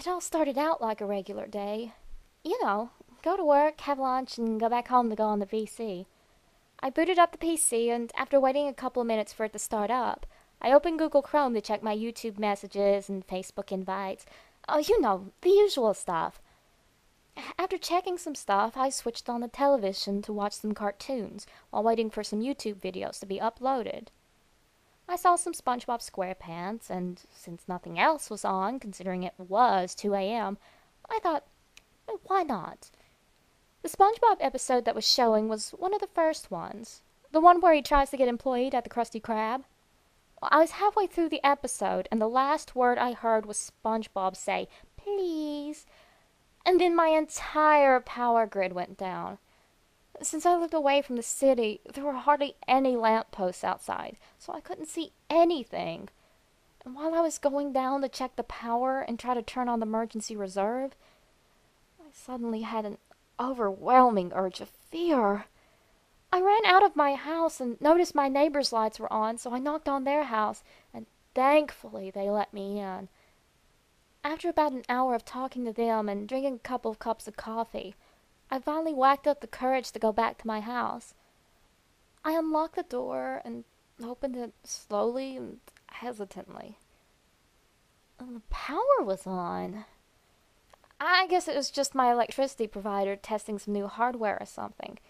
It all started out like a regular day. You know, go to work, have lunch, and go back home to go on the PC. I booted up the PC, and after waiting a couple of minutes for it to start up, I opened Google Chrome to check my YouTube messages and Facebook invites. Oh, you know, the usual stuff. After checking some stuff, I switched on the television to watch some cartoons while waiting for some YouTube videos to be uploaded. I saw some SpongeBob SquarePants, and since nothing else was on, considering it was 2 a.m., I thought, why not? The SpongeBob episode that was showing was one of the first ones. The one where he tries to get employed at the Krusty Krab. I was halfway through the episode, and the last word I heard was SpongeBob say, "Please." And then my entire power grid went down. Since I lived away from the city, there were hardly any lampposts outside, so I couldn't see anything. And while I was going down to check the power and try to turn on the emergency reserve, I suddenly had an overwhelming urge of fear. I ran out of my house and noticed my neighbors' lights were on, so I knocked on their house, and thankfully they let me in. After about an hour of talking to them and drinking a couple of cups of coffee, I finally whacked up the courage to go back to my house. I unlocked the door and opened it slowly and hesitantly. And the power was on. I guess it was just my electricity provider testing some new hardware or something.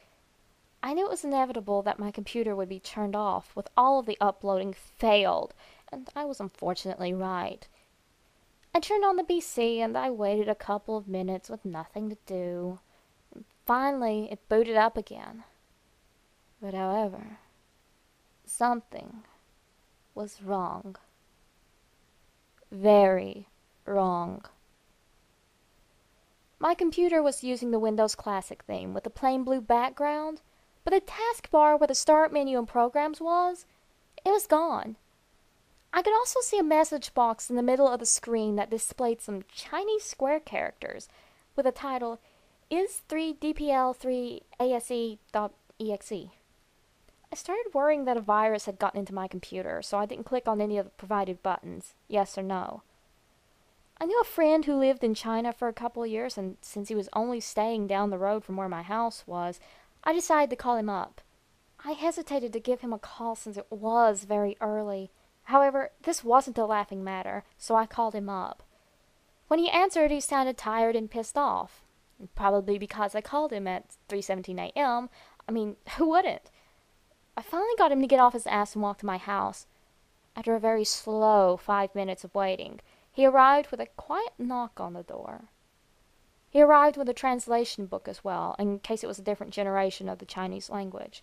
I knew it was inevitable that my computer would be turned off with all of the uploading failed, and I was unfortunately right. I turned on the PC and I waited a couple of minutes with nothing to do. Finally, it booted up again. But however, something was wrong. Very wrong. My computer was using the Windows Classic theme with a plain blue background, but the taskbar where the Start menu and Programs was, it was gone. I could also see a message box in the middle of the screen that displayed some Chinese square characters with a title, Is3dpl3ase.exe. I started worrying that a virus had gotten into my computer, so I didn't click on any of the provided buttons, yes or no. I knew a friend who lived in China for a couple of years, and since he was only staying down the road from where my house was, I decided to call him up. I hesitated to give him a call since it was very early. However, this wasn't a laughing matter, so I called him up. When he answered, he sounded tired and pissed off. Probably because I called him at 3:17 a.m. I mean, who wouldn't? I finally got him to get off his ass and walk to my house. After a very slow 5 minutes of waiting, he arrived with a quiet knock on the door. He arrived with a translation book as well, in case it was a different generation of the Chinese language.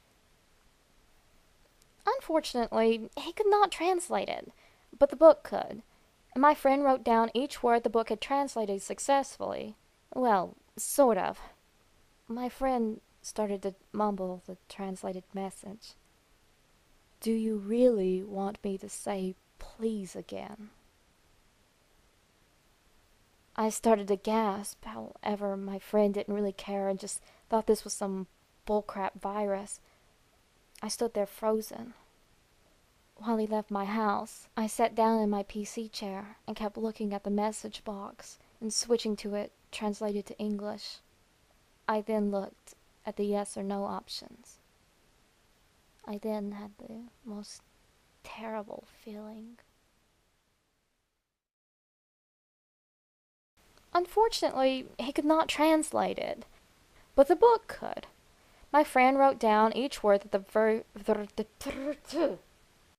Unfortunately, he could not translate it, but the book could, and my friend wrote down each word the book had translated successfully. Well, sort of. My friend started to mumble the translated message. "Do you really want me to say please again?" I started to gasp, however, my friend didn't really care and just thought this was some bullcrap virus. I stood there frozen. While he left my house, I sat down in my PC chair and kept looking at the message box and switching to it translated to English. I then looked at the yes or no options. I then had the most terrible feeling. Unfortunately, he could not translate it, but the book could. My friend wrote down each word that the